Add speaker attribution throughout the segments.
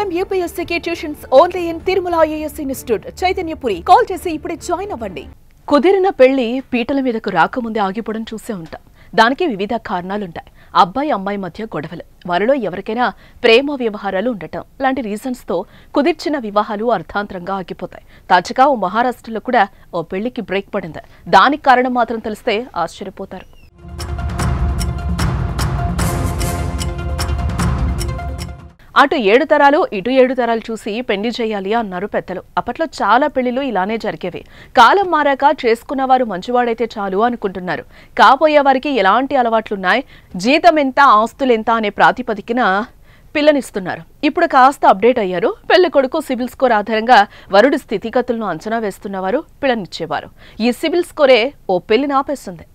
Speaker 1: IIM UPSC tuitions only in Tirumala IAS institute Chaitanyapuri. Call చేసి ఇప్పుడే join అవ్వండి. కుదిరిన పెళ్లి పీటల మీదకు రాకముందే ఆగిపోవడం చూసే ఉంటాం. దానికి వివిధ కారణాలుంటాయి. అబ్బాయి అమ్మాయి మధ్య గొడవలు, వారిలో ఎవరికైనా ప్రేమ వ్యవహారాలు ఉండటం లాంటి రీజన్స్ తో కుదిర్చిన వివాహాలు అర్థాంతరంగా ఆగిపోతాయి. తాజాగా మహారాష్ట్రలో కూడా ఓ పెళ్లికి బ్రేక్ పడింది. దానికి కారణం మాత్రం తెలిస్తే ఆశ్చర్యపోతారు. అటు 7 తరాలు ఇటు 7 తరాలు చూసి పెళ్లి చేయాలి అన్నారు పెద్దలు. అప్పట్లో చాలా పెళ్లిలు ఇలానే జరిగేవి. కాలం మారాక చేసుకున్నవారు మంచివాడైతే చాలు అనుకుంటున్నారు. కాబోయే వారికి ఎలాంటి అలవాట్లున్నాయి, జీతం ఎంత, ఆస్తులెంత అనే ప్రాతిపదికన పిల్లనిస్తున్నారు. ఇప్పుడు కాస్త అప్డేట్ అయ్యారు. పెళ్లి కొడుకు సిబిల్ స్కోర్ ఆధారంగా వరుడి స్థితిగతులను అంచనా వేస్తున్నవారు పిల్లనిచ్చేవారు. ఈ సిబిల్ స్కోరే ఓ పెళ్లిని ఆపేస్తుంది.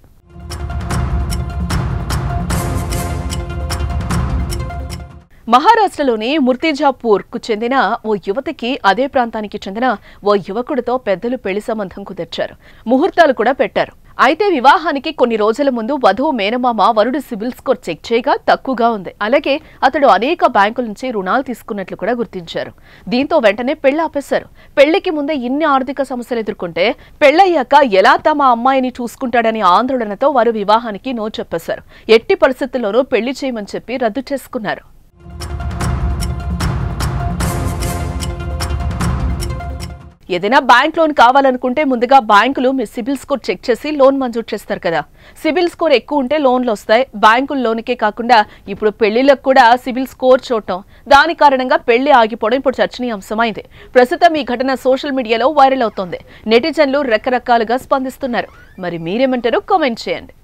Speaker 1: మహారాష్ట్రలోని ముర్తిజాపూర్ కు చెందిన ఓ యువతికి అదే ప్రాంతానికి చెందిన ఓ యువకుడితో పెద్దలు పెళ్లి సంబంధం కుదిర్చారు. ముహూర్తాలు కూడా పెట్టారు. అయితే వివాహానికి కొన్ని రోజుల ముందు వధువు మేనమామ వరుడి సిబిల్ స్కోర్ చెక్ చేయగా తక్కువగా ఉంది. అలాగే అతడు అనేక బ్యాంకుల నుంచి రుణాలు తీసుకున్నట్లు కూడా గుర్తించారు. దీంతో వెంటనే పెళ్లి ఆపేశారు. పెళ్లికి ముందే ఇన్ని ఆర్థిక సమస్యలు ఎదుర్కొంటే పెళ్లయ్యాక ఎలా తమ అమ్మాయిని చూసుకుంటాడని ఆందోళనతో వారు వివాహానికి నో చెప్పేశారు. ఎట్టి పరిస్థితుల్లోనూ పెళ్లి చేయమని చెప్పి రద్దు చేసుకున్నారు. ఏదైనా బ్యాంక్ లోన్ కావాలనుకుంటే ముందుగా బ్యాంకులు మీ సిబిల్ స్కోర్ చెక్ చేసి లోన్ మంజూరు చేస్తారు కదా. సిబిల్ స్కోర్ ఎక్కువ ఉంటే లోన్లు వస్తాయి. బ్యాంకుల లోన్కే కాకుండా ఇప్పుడు పెళ్లిలకు కూడా సిబిల్ స్కోర్ చూడటం, దాని కారణంగా పెళ్లి ఆగిపోవడం ఇప్పుడు చర్చనీయాంశమైంది. ప్రస్తుతం ఈ ఘటన సోషల్ మీడియాలో వైరల్ అవుతోంది. నెటిజన్లు రకరకాలుగా స్పందిస్తున్నారు. మరి మీరేమంటారో కామెంట్ చేయండి.